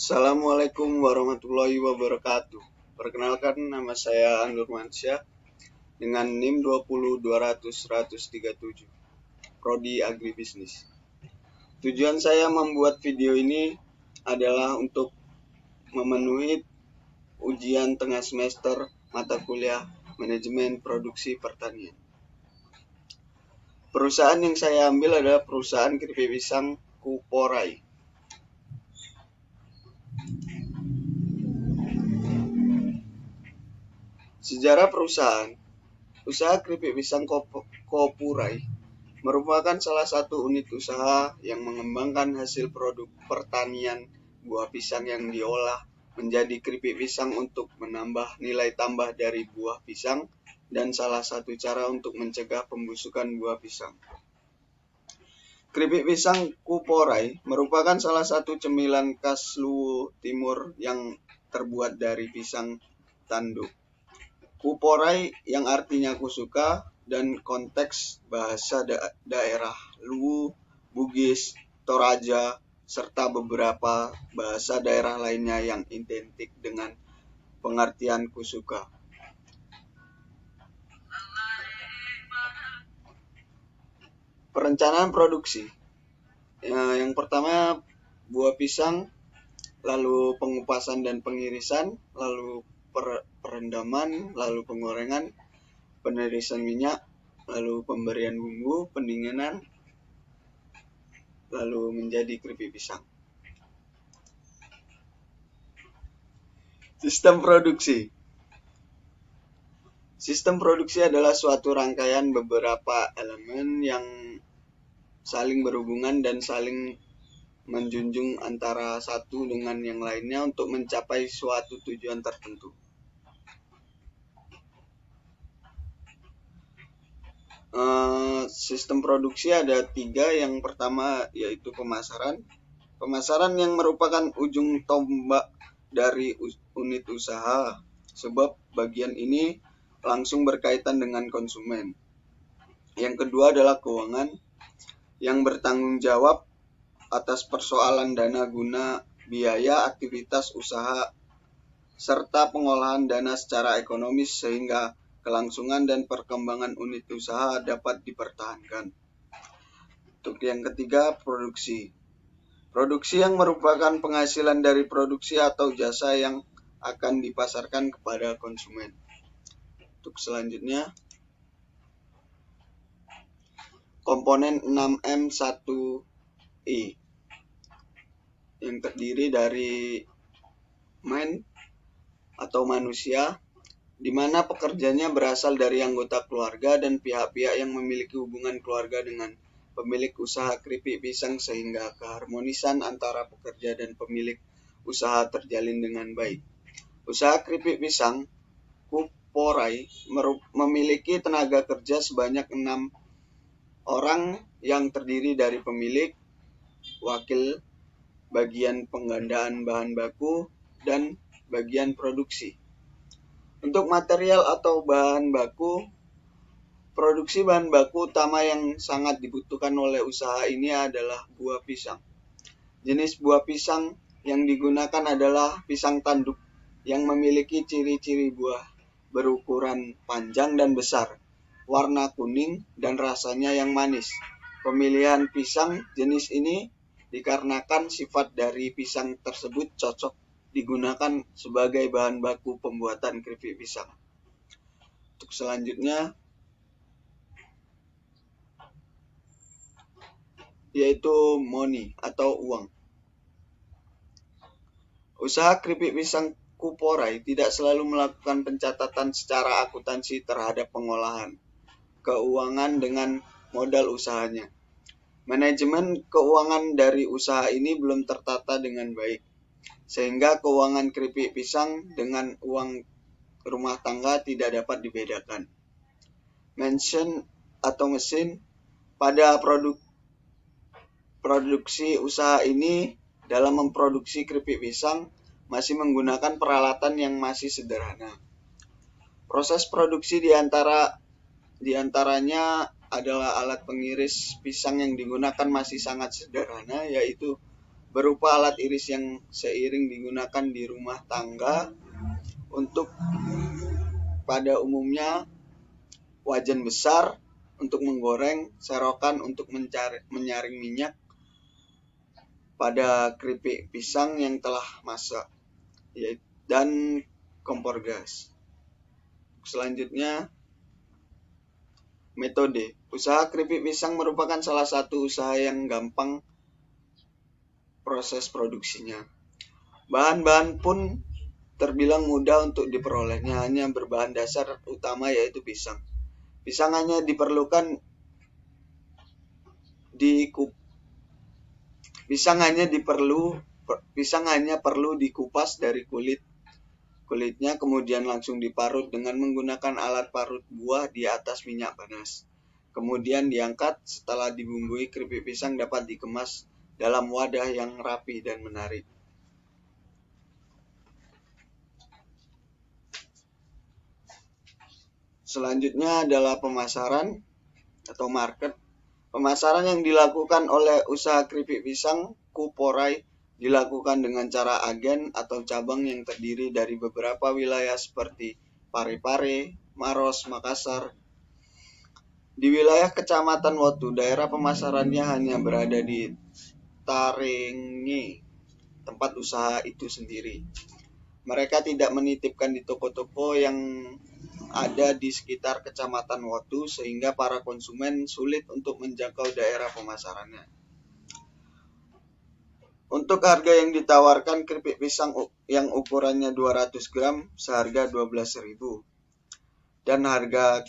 Assalamualaikum warahmatullahi wabarakatuh. Perkenalkan, nama saya Anur Mansyah dengan NIM 20200-137, Prodi Agribisnis. Tujuan saya membuat video ini adalah untuk memenuhi ujian tengah semester mata kuliah Manajemen Produksi Pertanian. Perusahaan yang saya ambil adalah perusahaan keripik pisang Kuporai. Sejarah perusahaan. Usaha keripik pisang Kuporai merupakan salah satu unit usaha yang mengembangkan hasil produk pertanian buah pisang yang diolah menjadi keripik pisang untuk menambah nilai tambah dari buah pisang dan salah satu cara untuk mencegah pembusukan buah pisang. Keripik pisang Kuporai merupakan salah satu cemilan khas Luwu Timur yang terbuat dari pisang tanduk. Kuporai yang artinya kusuka dan konteks bahasa daerah Luwu, Bugis, Toraja, serta beberapa bahasa daerah lainnya yang identik dengan pengertian kusuka. Perencanaan produksi. Yang pertama, buah pisang, lalu pengupasan dan pengirisan, lalu perendaman, lalu penggorengan, penirisan minyak, lalu pemberian bumbu, pendinginan, lalu menjadi keripik pisang. Sistem produksi. Sistem produksi adalah suatu rangkaian beberapa elemen yang saling berhubungan dan saling menjunjung antara satu dengan yang lainnya untuk mencapai suatu tujuan tertentu. Sistem produksi ada 3. Yang pertama yaitu pemasaran. Pemasaran yang merupakan ujung tombak dari unit usaha, sebab bagian ini langsung berkaitan dengan konsumen. Yang kedua adalah keuangan, yang bertanggung jawab atas persoalan dana guna biaya aktivitas usaha serta pengolahan dana secara ekonomis sehingga kelangsungan dan perkembangan unit usaha dapat dipertahankan. Untuk yang ketiga, produksi. Produksi yang merupakan penghasilan dari produksi atau jasa yang akan dipasarkan kepada konsumen. Untuk selanjutnya, komponen 6M1I yang terdiri dari atau manusia, di mana pekerjanya berasal dari anggota keluarga dan pihak-pihak yang memiliki hubungan keluarga dengan pemilik usaha keripik pisang sehingga keharmonisan antara pekerja dan pemilik usaha terjalin dengan baik. Usaha keripik pisang Kuporai memiliki tenaga kerja sebanyak 6 orang yang terdiri dari pemilik, wakil, bagian penggandaan bahan baku, dan bagian produksi. Untuk material atau bahan baku, produksi bahan baku utama yang sangat dibutuhkan oleh usaha ini adalah buah pisang. Jenis buah pisang yang digunakan adalah pisang tanduk yang memiliki ciri-ciri buah berukuran panjang dan besar, warna kuning, dan rasanya yang manis. Pemilihan pisang jenis ini dikarenakan sifat dari pisang tersebut cocok digunakan sebagai bahan baku pembuatan keripik pisang. Untuk selanjutnya, yaitu money atau uang. Usaha keripik pisang Kuporai tidak selalu melakukan pencatatan secara akuntansi terhadap pengolahan keuangan dengan modal usahanya. Manajemen keuangan dari usaha ini belum tertata dengan baik, sehingga keuangan keripik pisang dengan uang rumah tangga tidak dapat dibedakan. Mesin pada produksi usaha ini dalam memproduksi keripik pisang masih menggunakan peralatan yang masih sederhana. Proses produksi diantaranya adalah alat pengiris pisang yang digunakan masih sangat sederhana, yaitu berupa alat iris yang seiring digunakan di rumah tangga untuk pada umumnya wajan besar untuk menggoreng, serokan untuk menyaring minyak pada keripik pisang yang telah masak, dan kompor gas. Selanjutnya, metode. Usaha keripik pisang merupakan salah satu usaha yang gampang proses produksinya. Bahan-bahan pun terbilang mudah untuk diperolehnya, hanya berbahan dasar utama yaitu pisang. Pisang hanya perlu dikupas dari kulitnya, kemudian langsung diparut dengan menggunakan alat parut buah di atas minyak panas. Kemudian diangkat. Setelah dibumbui, keripik pisang dapat dikemas dalam wadah yang rapi dan menarik. Selanjutnya adalah pemasaran atau market. Pemasaran yang dilakukan oleh usaha keripik pisang Kuporai dilakukan dengan cara agen atau cabang yang terdiri dari beberapa wilayah seperti Parepare, Maros, Makassar. Di wilayah Kecamatan Wotu, daerah pemasarannya hanya berada di Tarenge, tempat usaha itu sendiri. Mereka tidak menitipkan di toko-toko yang ada di sekitar Kecamatan Wotu, sehingga para konsumen sulit untuk menjangkau daerah pemasarannya. Untuk harga yang ditawarkan, keripik pisang yang ukurannya 200 gram seharga 12.000, dan harga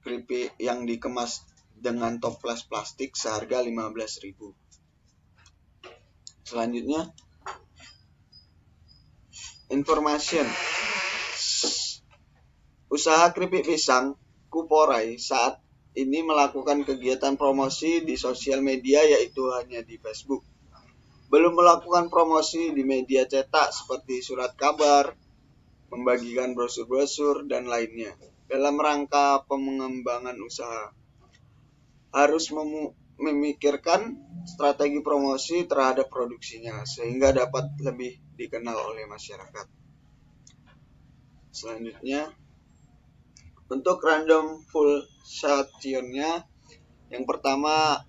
keripik yang dikemas dengan toples plastik seharga 15.000. Selanjutnya, information. Usaha keripik pisang Kuporai saat ini melakukan kegiatan promosi di sosial media, yaitu hanya di Facebook. Belum melakukan promosi di media cetak seperti surat kabar, membagikan brosur-brosur, dan lainnya. Dalam rangka pengembangan usaha, harus memikirkan strategi promosi terhadap produksinya sehingga dapat lebih dikenal oleh masyarakat. Selanjutnya, untuk random pulsation-nya, yang pertama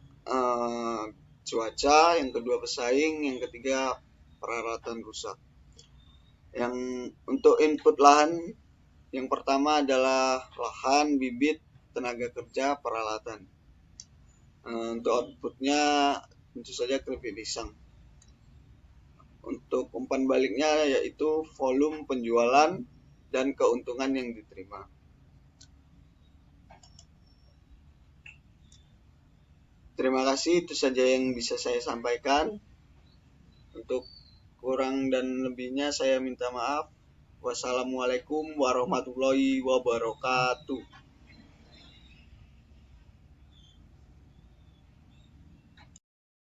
cuaca, yang kedua pesaing, yang ketiga peralatan rusak. Yang untuk input lahan, yang pertama adalah lahan, bibit, tenaga kerja, peralatan. Untuk outputnya tentu saja keripik pisang. Untuk umpan baliknya yaitu volume penjualan dan keuntungan yang diterima. Terima kasih, itu saja yang bisa saya sampaikan. Untuk kurang dan lebihnya saya minta maaf. Wassalamualaikum warahmatullahi wabarakatuh.